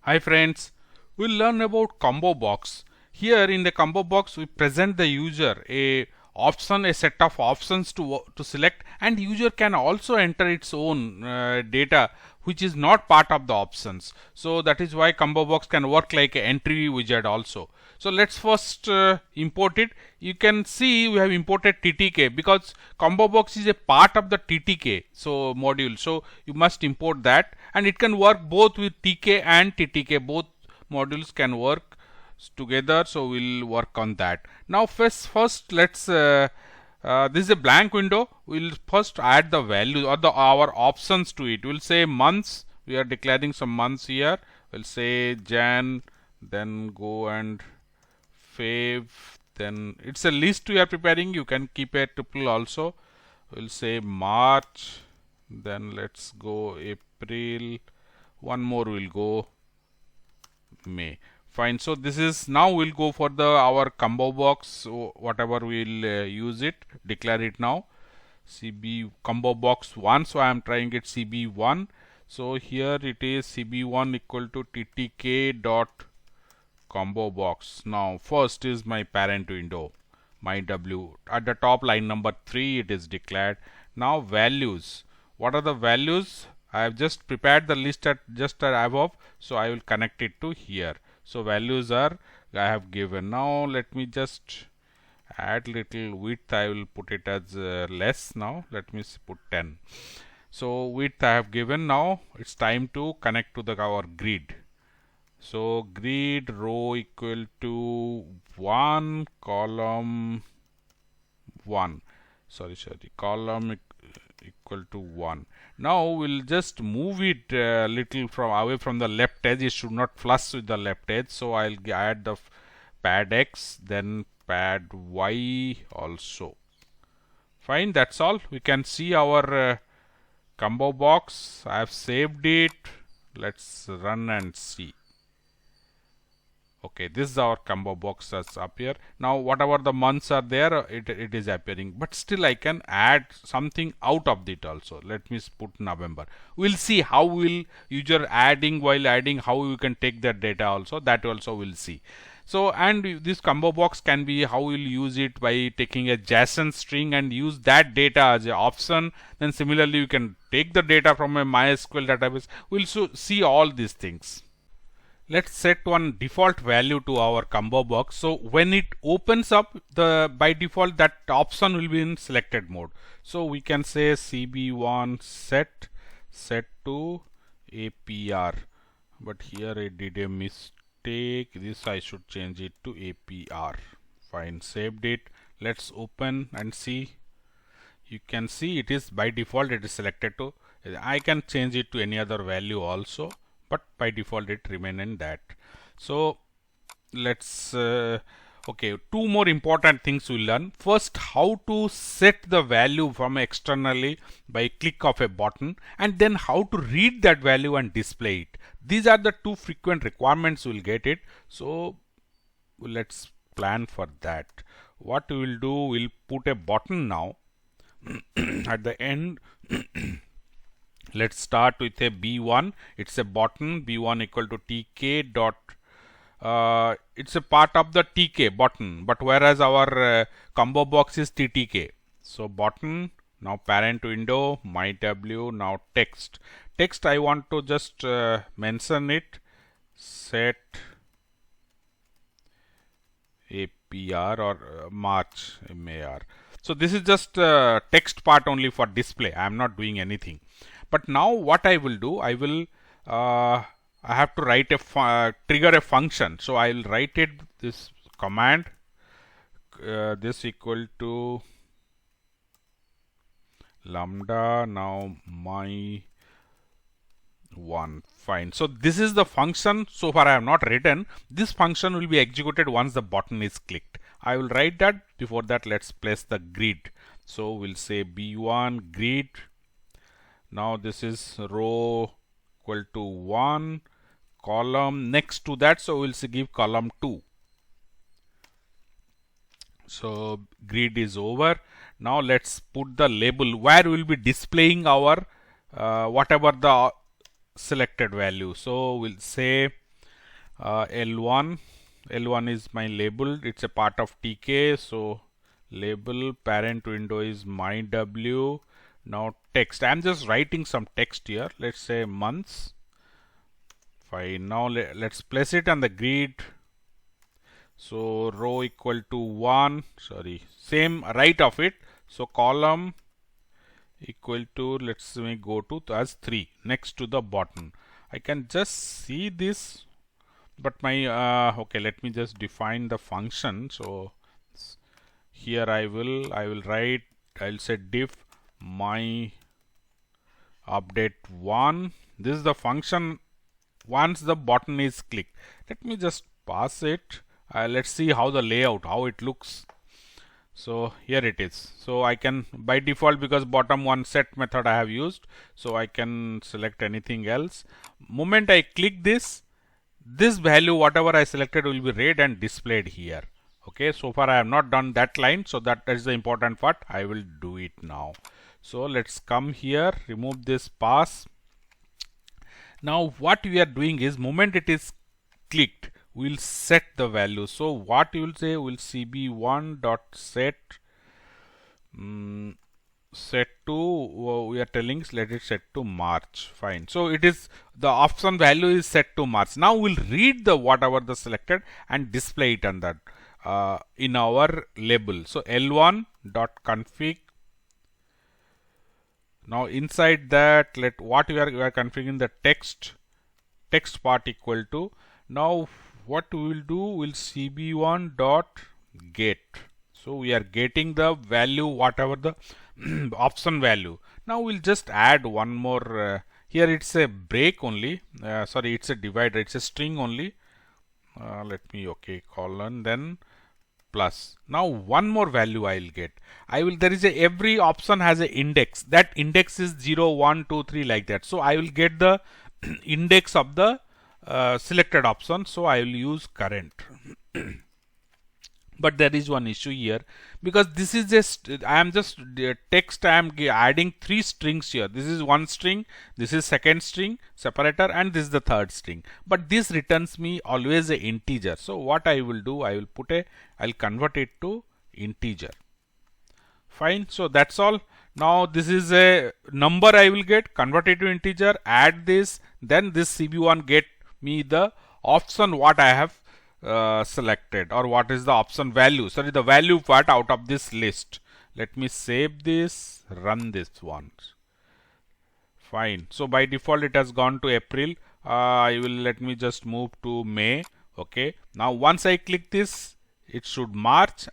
Hi friends, we'll learn about combo box. Here in the combo box we present the user a set of options to select, and user can also enter its own data which is not part of the options. So that is why combo box can work like an entry wizard also. So let's first import it. You can see we have imported TTK because combo box is a part of the TTK module. So you must import that, and it can work both with TK and TTK. Both modules can work together. So we'll work on that. Now first let's this is a blank window. We'll first add the values or our options to it. We'll say months. We are declaring some months here. We'll say Jan, then go and Feb, then it's a list we are preparing. You can keep a tuple also. We'll say March, then let's go April, one more will go May. Fine. So this is now we'll go for our combo box, whatever we'll use it, declare it now. CB combo box 1, so I am trying it CB1. So here it is CB1 equal to TTK dot combo box. Now first is my parent window, my W. At the top, line number 3, it is declared. Now values. What are the values? I have just prepared the list at just above, so I will connect it to here. So values are I have given. Now let me just add little width. I will put it as less now. Let me put 10. So width I have given. Now it's time to connect to our grid. So grid row equal to 1, column 1. Sorry, column equal to 1. Now we'll just move it a little away from the left edge. It should not flush with the left edge. So I'll add the pad X, then pad Y also. Fine, that's all. We can see our combo box. I have saved it. Let's run and see. Okay, this is our combo box that's up here. Now whatever the months are there, it is appearing, but still I can add something out of it also. Let me put November. We'll see how will user adding, while adding how you can take that data also. That also we'll see. So, and this combo box can be how we'll use it by taking a JSON string and use that data as an option. Then similarly you can take the data from a MySQL database. We'll see all these things. Let's set one default value to our combo box. So when it opens up, by default that option will be in selected mode. So we can say CB1 set to APR, but here I did a mistake. This I should change it to APR. Fine, saved it. Let's open and see. You can see it is by default it is selected to. I can change it to any other value also, but by default it remain in that. So let's okay, two more important things we'll learn. First, how to set the value from externally by click of a button, and then how to read that value and display it. These are the two frequent requirements we'll get it. So let's plan for that. What we will do, we'll put a button now at the end. Let's start with a B1. It's a button. B1 equal to TK dot. It's a part of the TK button, but whereas our combo box is TTK. So button. Now parent window, my W. Now text. Text I want to just mention it. Set APR or March MAR. So this is just text part only for display. I am not doing anything. But now what I will do, I will I have to write trigger a function. So I will write it this command this equal to lambda now my 1. Fine. So this is the function. So far I have not written. This function will be executed once the button is clicked. I will write that. Before that, let's place the grid. So we'll say B1 grid. Now this is row equal to 1, column next to that, so we'll give column 2. So grid is over. Now let's put the label where we'll be displaying our whatever the selected value. So we'll say L1. L1 is my label. It's a part of TK. So label parent window is my W. Now text. I'm just writing some text here. Let's say months. Fine. Now let's place it on the grid. So row equal to 1. Sorry. Same right of it. So column equal to, let's go to as 3 next to the button. I can just see this, but my okay, let me just define the function. So here I will write, I'll say diff my update 1. This is the function once the button is clicked. Let me just pass it. Let's see how the layout, how it looks. So here it is. So I can by default, because bottom one set method I have used, so I can select anything else. Moment I click this value whatever I selected will be read and displayed here. Okay, so far I have not done that line, so that is the important part. I will do it now. So let's come here, remove this pass. Now what we are doing is, moment it is clicked, we'll set the value. So what you will say, will cb1 dot set set to, we are telling let it set to March. Fine. So it is, the option value is set to March. Now we'll read the whatever the selected and display it on that in our label. So L1 dot config. Now inside that, let what we are configuring the text part equal to. Now what we will do, will cb1 dot get. So we are getting the value whatever the option value. Now we'll just add one more. Here it's a break only. Sorry, it's a divider. It's a string only. Let me, okay, colon, then plus. Now one more value I will get. There is a, every option has an index. That index is 0, 1, 2, 3 like that. So I will get the index of the selected option. So I will use current. But there is one issue here, because this is just, I am just text, I am adding 3 strings here. This is one string, this is second string separator, and this is the third string. But this returns me always a integer. So what I will do, I will put I'll convert it to integer. Fine. So that's all. Now this is a number I will get, convert it to integer, add this, then this cb1 get me the option what I have selected, or what is the option value, sorry, the value part out of this list. Let me save this, run this one. Fine. So by default it has gone to April. Let me just move to May. Okay. Now once I click this, it should March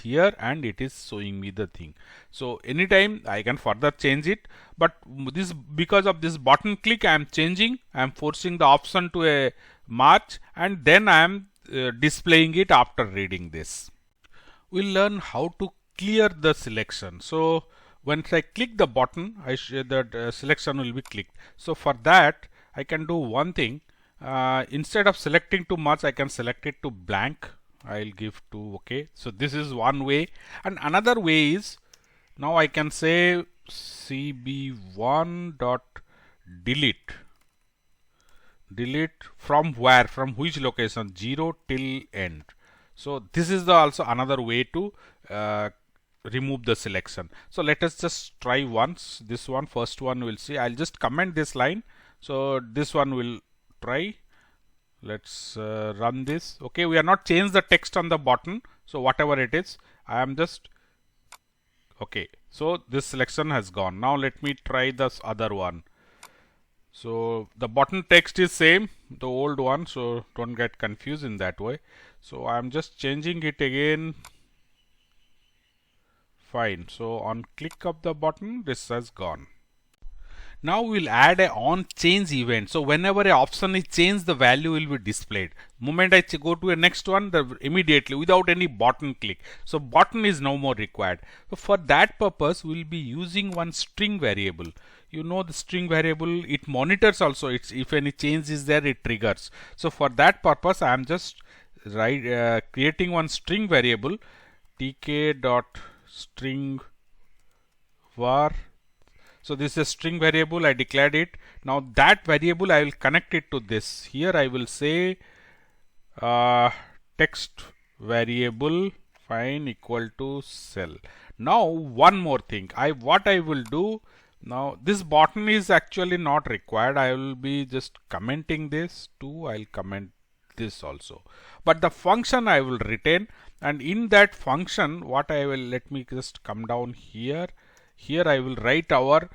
here, and it is showing me the thing. So anytime I can further change it, but this, because of this button click, I am changing, I am forcing the option to a March, and then I am displaying it after reading this. We'll learn how to clear the selection. So once I click the button, that selection will be clicked. So for that I can do one thing. Instead of selecting to March, I can select it to blank. I'll give to okay. So this is one way, and another way is, now I can say cb1 dot delete from where, from which location, 0 till end. So this is the also another way to remove the selection. So let us just try once. This one, first one, we'll see. I'll just comment this line. So this one will try. Let's run this. Okay, we are not changed the text on the button. So whatever it is, I am just okay. So this selection has gone. Now let me try this other one. So the button text is same, the old one, so don't get confused in that way. So I am just changing it again. Fine. So on click of the button, this has gone. Now we'll add a on change event. So whenever a option is changed, the value will be displayed. Moment I go to a next one, immediately without any button click. So button is no more required. So for that purpose, we'll be using one string variable. You know the string variable, it monitors also. It's, if any change is there, it triggers. So for that purpose, I am just creating one string variable, tk dot string var. So this is a string variable, I declared it. Now that variable I will connect it to this. Here I will say text variable fine equal to cell. Now one more thing, what I will do now, this button is actually not required. I will be just commenting this too. I'll comment this also, but the function I will retain, and in that function what I will, let me just come down here. Here I will write our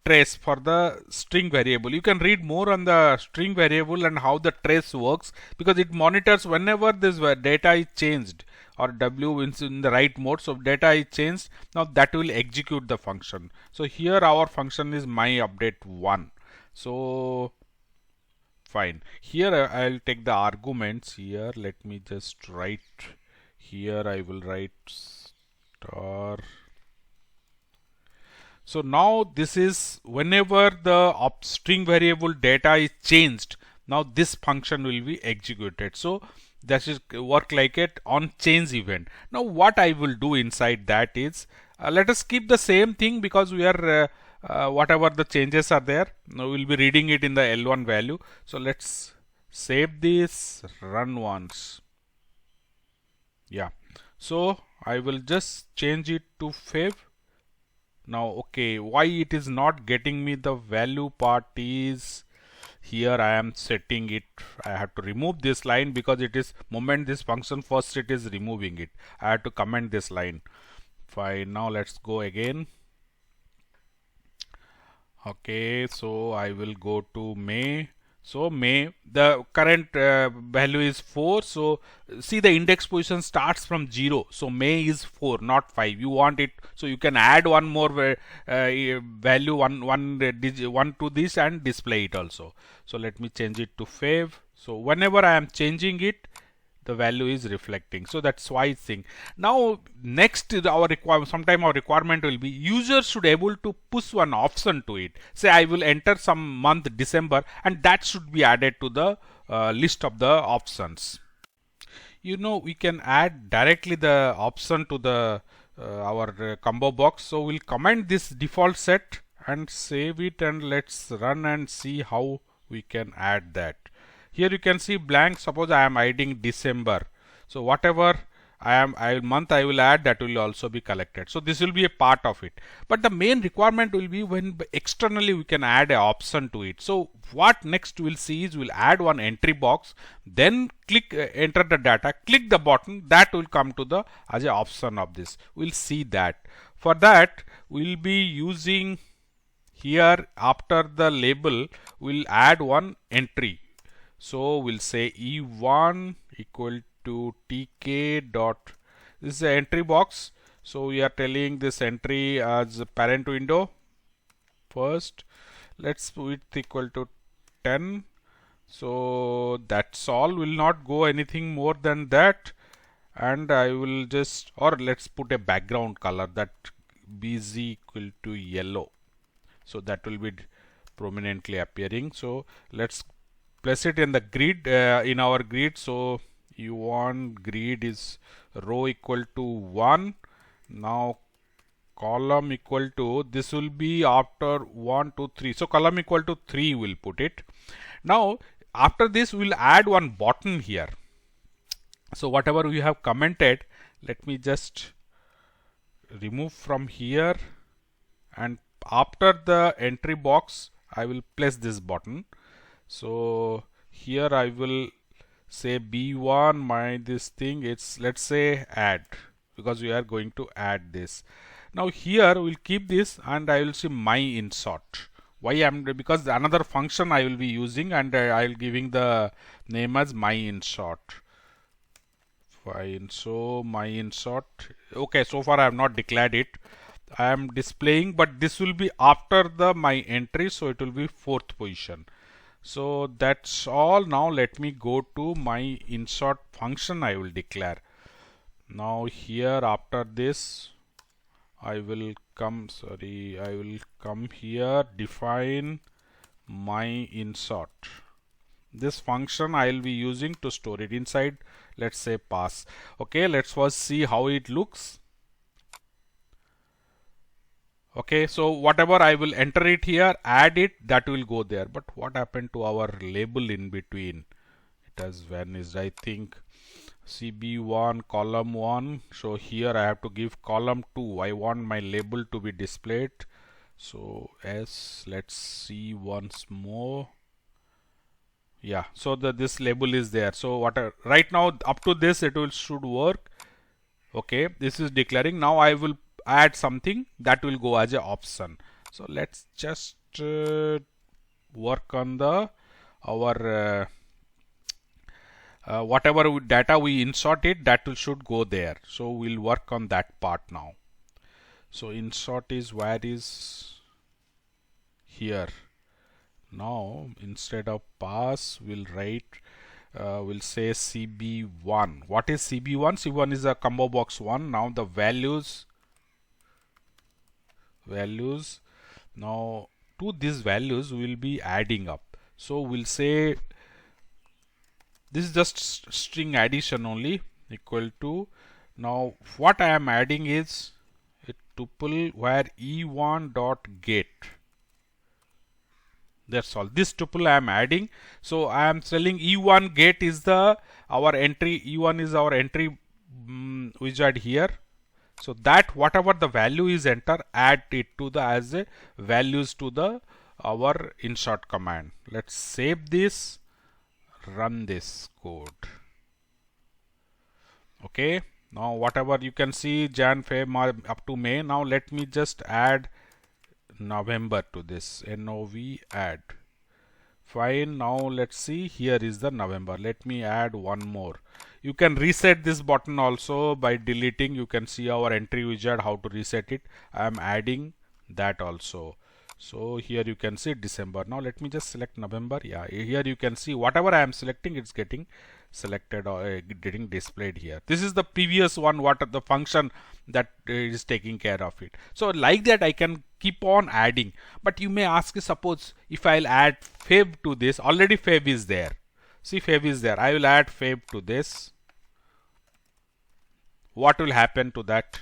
trace for the string variable. You can read more on the string variable and how the trace works, because it monitors whenever this data is changed or W is in the right mode. So data is changed, now that will execute the function. So here our function is my update 1. So fine, here I'll take the arguments here. Let me just write here, I will write star. So now this is whenever the string variable data is changed, now this function will be executed. So that is work like it on change event. Now what I will do inside that is, let us keep the same thing, because we are whatever the changes are there, now we'll be reading it in the L1 value. So let's save this, run once. Yeah, so I will just change it to Fev. Now okay, why it is not getting me the value part is, here I am setting it, I have to remove this line, because it is moment this function first it is removing it. I have to comment this line. Fine, now let's go again. Okay, so I will go to May. So May, the current value is 4. So see, the index position starts from 0. So May is 4, not 5. You want it, so you can add one more value, one to this and display it also. So let me change it to Fev. So whenever I am changing it, the value is reflecting. So that's why it's saying. Now next is our requirement. Sometime our requirement will be user should able to push one option to it. Say I will enter some month December, and that should be added to the list of the options. You know, we can add directly the option to the our combo box. So we'll comment this default set and save it, and let's run and see how we can add that. Here you can see blank. Suppose I am adding December. So whatever month I will add, that will also be collected. So this will be a part of it. But the main requirement will be when externally we can add an option to it. So what next we'll see is, we'll add one entry box, then click enter the data, click the button, that will come to the as an option of this. We'll see that. For that we'll be using here, after the label we'll add one entry. So we'll say E1 equal to tk dot, this is the entry box. So we are telling this entry as parent window first. Let's put it equal to 10. So that's all, will not go anything more than that. And I will just, or let's put a background color, that BZ equal to yellow. So that will be prominently appearing. So let's place it in the grid, in our grid. So you want grid is row equal to 1. Now column equal to, this will be after 1 2 3. So column equal to 3 will put it. Now after this we'll add one button here. So whatever we have commented, let me just remove from here, and after the entry box I will place this button. So here I will say B1 my this thing, it's, let's say add, because we are going to add this. Now here we'll keep this, and I will say my insert. Why because another function I will be using, and I will giving the name as my insert. Fine, so my insert. Okay, so far I have not declared it. I am displaying, but this will be after the my entry, so it will be 4th position. So that's all. Now let me go to my insert function I will declare. Now here after this I will come, I will come here, define my insert. This function I will be using to store it inside, let's say pass. Okay, let's first see how it looks. Okay, so whatever I will enter it here, add it, that will go there. But what happened to our label in between? it has vanished. I think CB1 column 1. So here I have to give column 2. I want my label to be displayed. So let's see once more. Yeah, so this label is there. So right now up to this it should work. Okay, this is declaring. Now I will add something that will go as an option. So let's just work on our whatever data we insert it, that should go there. So we'll work on that part now. So insert is where is here. Now instead of pass, we'll write we'll say CB1. What is CB1? CB1 is a combo box 1. Now the values now to these values we'll be adding up. So we'll say this is just string addition only, equal to, now what I am adding is a tuple where e1 dot get. That's all. This tuple I am adding. So I am telling e1 get is our entry. E1 is our entry wizard here. So that whatever the value is enter, add it to as a values to our insert command. Let's save this, run this code. Okay. Now whatever you can see Jan, Feb, up to May. Now let me just add November to this. NOV add. Fine. Now let's see, here is the November. Let me add one more. You can reset this button also by deleting. You can see our entry wizard how to reset it. I am adding that also. So here you can see December. Now let me just select November. Yeah, here you can see whatever I am selecting, it's getting selected or getting displayed here. This is the previous one, what the function that is taking care of it. So like that I can keep on adding. But you may ask, suppose if I'll add Feb to this, already Feb is there. See, Feb is there. I will add Feb to this. What will happen to that?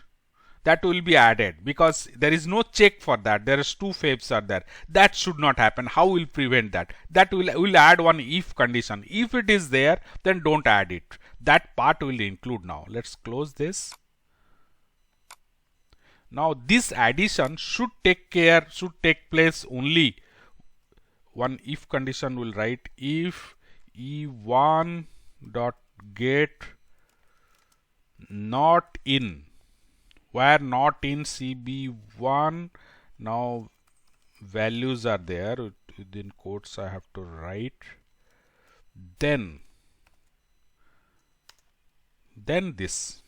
That will be added because there is no check for that. There is 2 Febs are there. That should not happen. How will prevent that? That will add one if condition. If it is there, then don't add it. That part will include now. Let's close this. Now this addition should take place only. One if condition will write if e1 dot get not in, where not in CB1. Now values are there within quotes I have to write. Then this.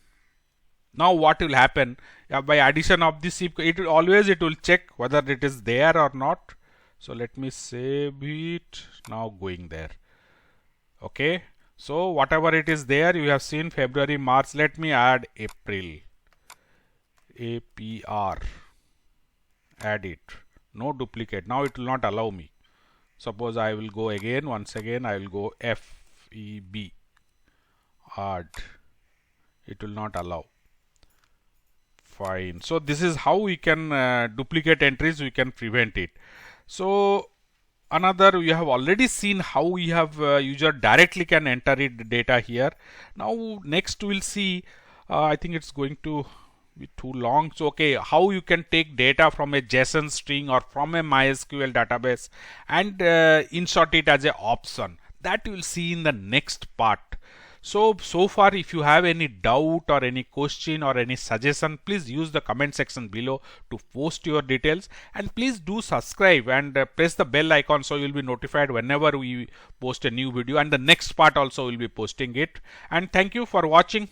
Now what will happen by addition of this, it will check whether it is there or not. So let me save it. Now going there. Okay. So whatever it is there, you have seen February, March. Let me add April. APR. Add it. No duplicate. Now it will not allow me. Suppose I will go again. Once again I will go FEB. Add. It will not allow. Fine. So this is how we can duplicate entries. We can prevent it. So another, we have already seen how we have user directly can enter it data here. Now next we'll see. I think it's going to be too long. So okay, how you can take data from a JSON string or from a MySQL database and insert it as an option. That you will see in the next part. So far, if you have any doubt or any question or any suggestion, please use the comment section below to post your details, and please do subscribe and press the bell icon so you will be notified whenever we post a new video, and the next part also will be posting it. And thank you for watching.